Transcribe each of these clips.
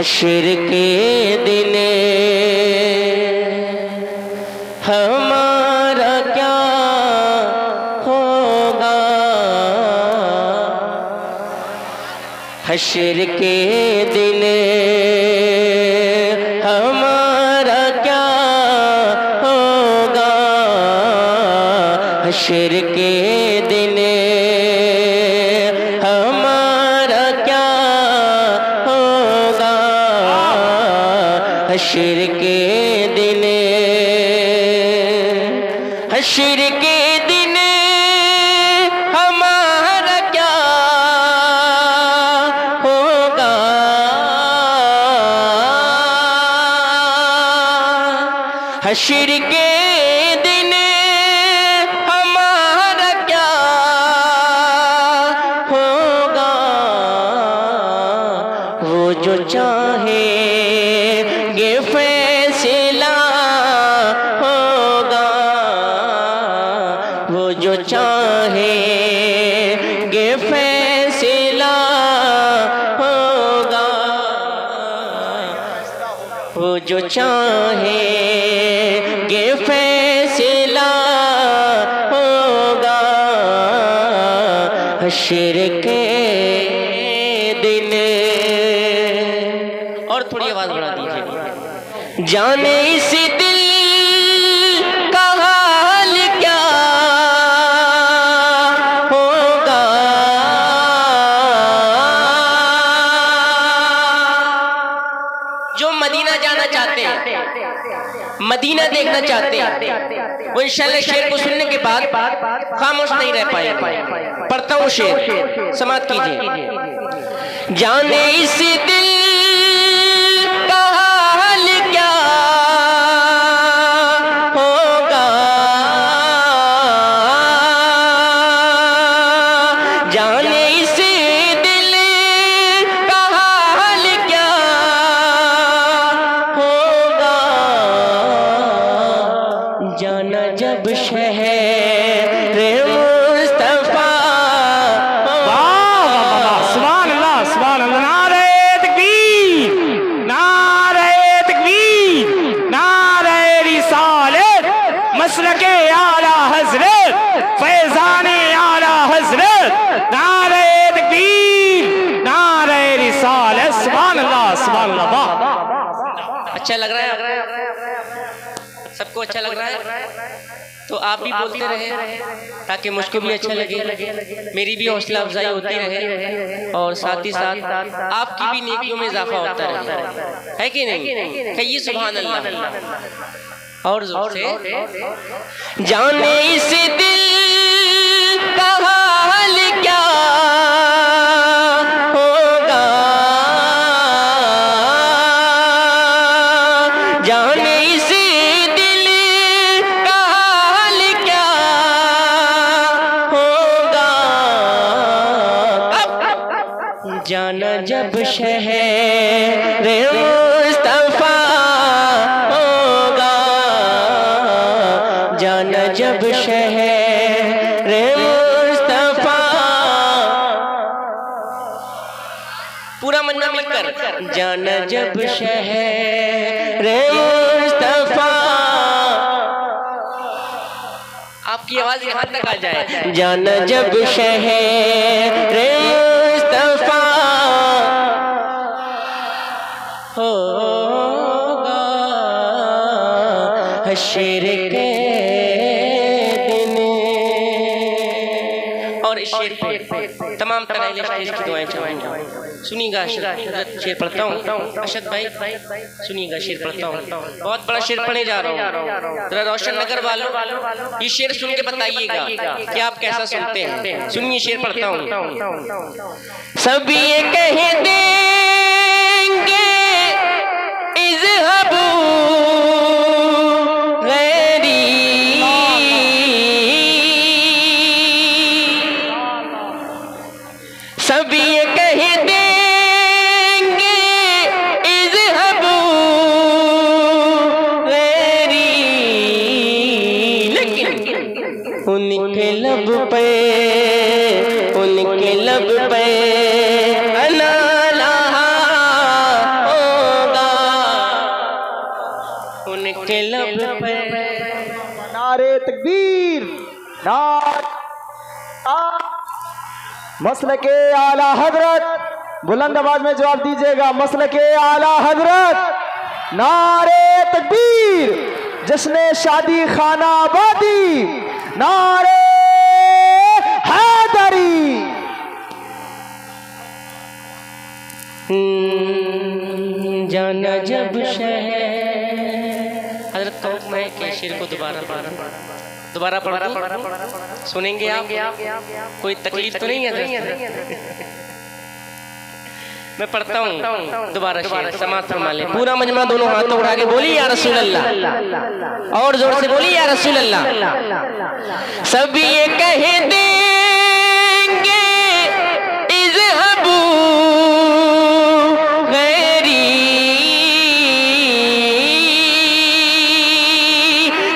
हश्र के दिन हमारा क्या होगा, हश्र के दिन हमारा क्या होगा, हश्र के दिन हमारा क्या होगा, हश्र के दिन, हश्र के दिन हमारा क्या होगा, हश्र के दिन हमारा क्या होगा, वो जो चाहेंगे फैसला होगा, वो जो चाहेंगे फैसला होगा, वो जो चाहेंगे फैसला होगा, हश्र के दिन। और थोड़ी आवाज बढ़ा दीजिए। जाने इस दिल का हाल क्या होगा, जो मदीना जाना चाहते हैं, मदीना देखना चाहते हैं, वो इंशाअल्लाह शेर को सुनने के बाद खामोश नहीं रह पाएंगे। पढ़ता हूँ शेर, समाप्त कीजिए। जाने इस दिल का हाल क्या होगा, जाने इस दिल का हाल क्या होगा, जाना जब शहर मुस्तफा, सुभान अल्लाह, सुभान अल्लाह। नारे तकबीर, नारे तकबीर, नारे रिसालत, मसलके आला हजरत, फैजाने आला हजरत, नारे तकबीर, नारे रिसालत, सुभान अल्लाह, सुभान अल्लाह। अच्छा लग रहा है? सबको अच्छा लग रहा है? तो आप भी बोलते रहे ताकि मुझको भी अच्छा लगे, मेरी भी हौसला अफजाई होती रहे और साथ ही साथ आपकी भी नेकियों में इजाफा होता रहे, है कि नहीं? कहिए सुभान अल्लाह और जोर से। जाने इस दिल का हाल क्या होगा, जाने इस दिल का हाल क्या होगा, जाना जब शहर मुस्तफा होगा, जाना जब शहर मुस्तफा, पूरा मन्ना मिलकर, जाना जब शहर मुस्तफा, आपकी आवाज यहाँ तक आ जाए, जाना जब शहर मुस्तफा होगा, हश्र के दिन। और इस शेर पे तमाम तरह स्टेज की दुआएं चाहूंगा, सुनिएगा। शेर पढ़ता हूँ, अशद भाई सुनिएगा, शेर पढ़ता हूँ, बहुत बड़ा शेर पढ़ने जा रहा हूँ। जरा रोशन नगर वालों ये शेर सुन के बताइएगा कि आप कैसा सुनते हैं। सुनिए, शेर पढ़ता हूँ। सब ये कह देंगे इज़हबू गैरी, सब ये कह देंगे इज़हबू गैरी, लेकिन उनके लब पे, उनके लब पे अना लहा उनके लब पे। नारे तकबीर, मसलके आला हजरत, बुलंद आवाज में जवाब दीजिएगा। मसलके आला हजरत, नारे तकबीर, जश्न शादी खाना आबादी, नारे हैदरी। जाना जब शहर। हजरत तो मैं के शेर को दोबारा पढ़ दूं? सुनेंगे आप? कोई तकलीफ तो नहीं है? मैं पढ़ता हूँ दोबारा शेर, समाअत फरमा ले। पूरा मजमा दोनों हाथों उठा के बोली या रसूल अल्लाह, और जोर से बोली या रसूल अल्लाह। सब ये कह देंगे इज़हबू गैरी,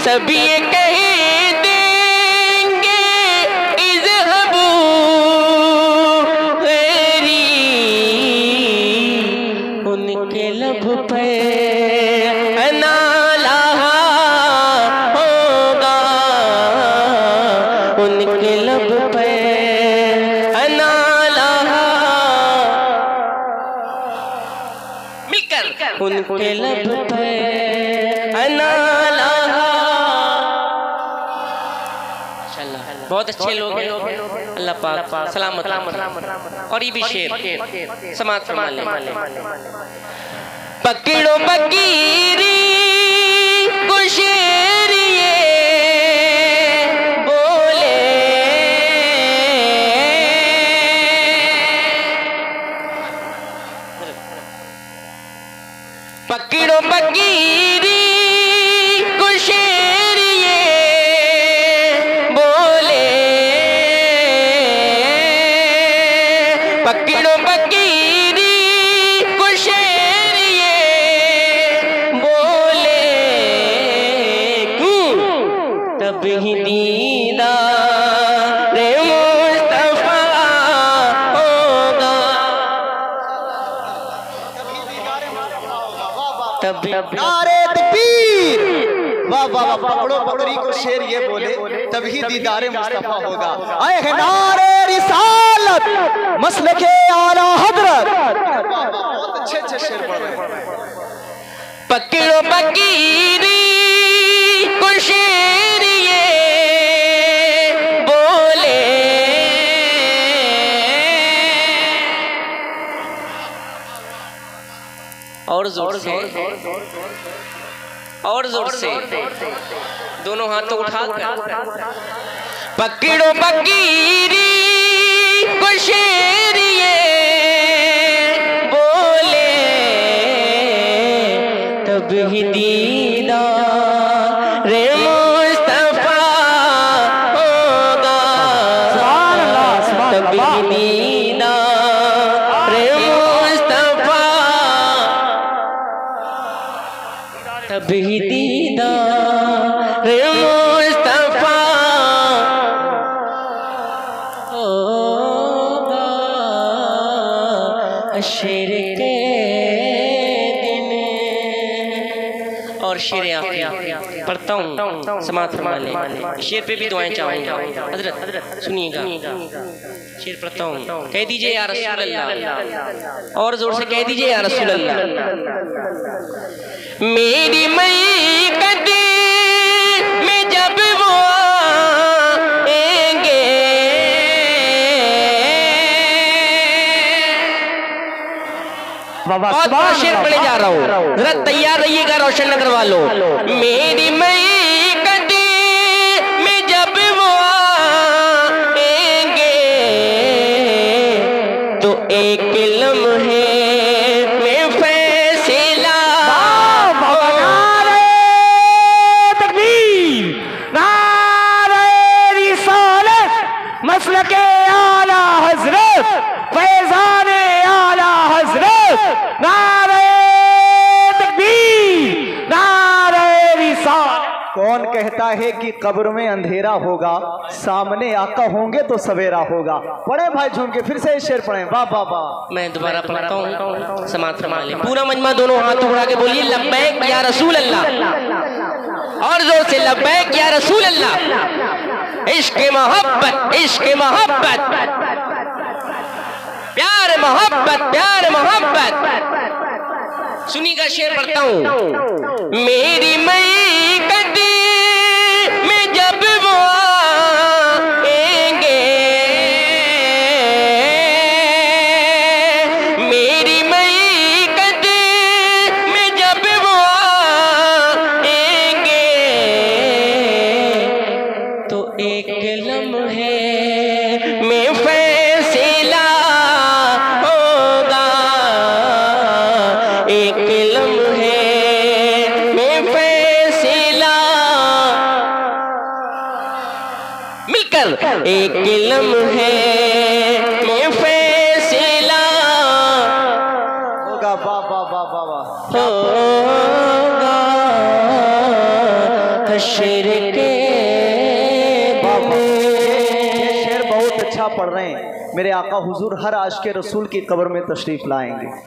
सब ये कह देंगे इज़हबू गैरी, उनके लब पे नाला होगा, उनके लब पे नाला, मिलकर उनके लब पे नाला। बहुत अच्छे लोग हैं, अल्लाह पाक सलामत। और ये भी शेर समाअत फरमा ले। पकड़ो बकीरी को शेर ये बोले, पकड़ो बकीरी को शेर ये बोले, पकड़ो बकीरी को शेर ये बोले, तब ही दीदार मुस्तफा होगा, तब नारे तकबीर, वाह वाह वाह। पकड़ो बकरी को शेर ये बोले, तभी दीदारे मुस्तफा होगा। आए हैं नारे रिसालत, मसलके आला हजरत। बहुत अच्छे अच्छे शेर पढ़ रहे हैं। पकड़ो बकीरी को शेर ये बोले, और जोर से, और जोर से, दोनों हाथों उठाकर। पकड़ो बकीरी को शेर ये बोले, तब ही दीदार मुस्तफा होगा, तब ही दीदार मुस्तफा, तब ही दीदार मुस्तफा होगा। शेर के दिन और शेर आखिरी पढ़ता हूँ, समाअत फरमा ले। शेर पे भी दुआएं चाहूँगा। हजरत सुनिएगा, शेर पढ़ता हूँ। कह दीजिए या रसूल अल्लाह, और जोर से कह दीजिए या रसूल अल्लाह। मेरी मई कदे में जब वो आएंगे, बहुत शेर पढ़े जा रहा हूँ, जरा तैयार रहिएगा रोशन नगर वालों। मेरी मई कदे में जब वो आएंगे, तो एक लम्हे में फैसला होगा। तकबीर, नारे रिसालत, मसलके आला हजरत, फैज़ाने आला हजरत, नारे तकबीर, नारे रिसालत। कौन कहता है कि कब्र में अंधेरा होगा, सामने आका होंगे तो सवेरा होगा। पढ़े भाई झूम के, फिर से शेर पढ़े। वाह वाह वाह। मैं दोबारा पढ़ता हूँ, समाअत फरमा ले। पूरा मजमा दोनों हाथ उठा के बोलिए लब्बैक या रसूल अल्लाह। और जोर से लब्बैक या रसूल अल्लाह। इश्क मोहब्बत, इश्क मोहब्बत, प्यार मोहब्बत, प्यार मोहब्बत। सुनिएगा, शेर पढ़ता हूं। मेरी मई कटी में जब वो आएंगे, मेरी मई कटी में जब वो आएंगे, तो एक लम्हे में फैसला होगा, एक लम्हे में फैसला, मिलकर एक लम्हे में फैसला होगा। वाह वाह वाह वाह वाह। होगा हश्र के ये शेर बहुत अच्छा पढ़ रहे हैं। मेरे आका हुजूर हर आशिक रसूल की कब्र में तशरीफ लाएंगे।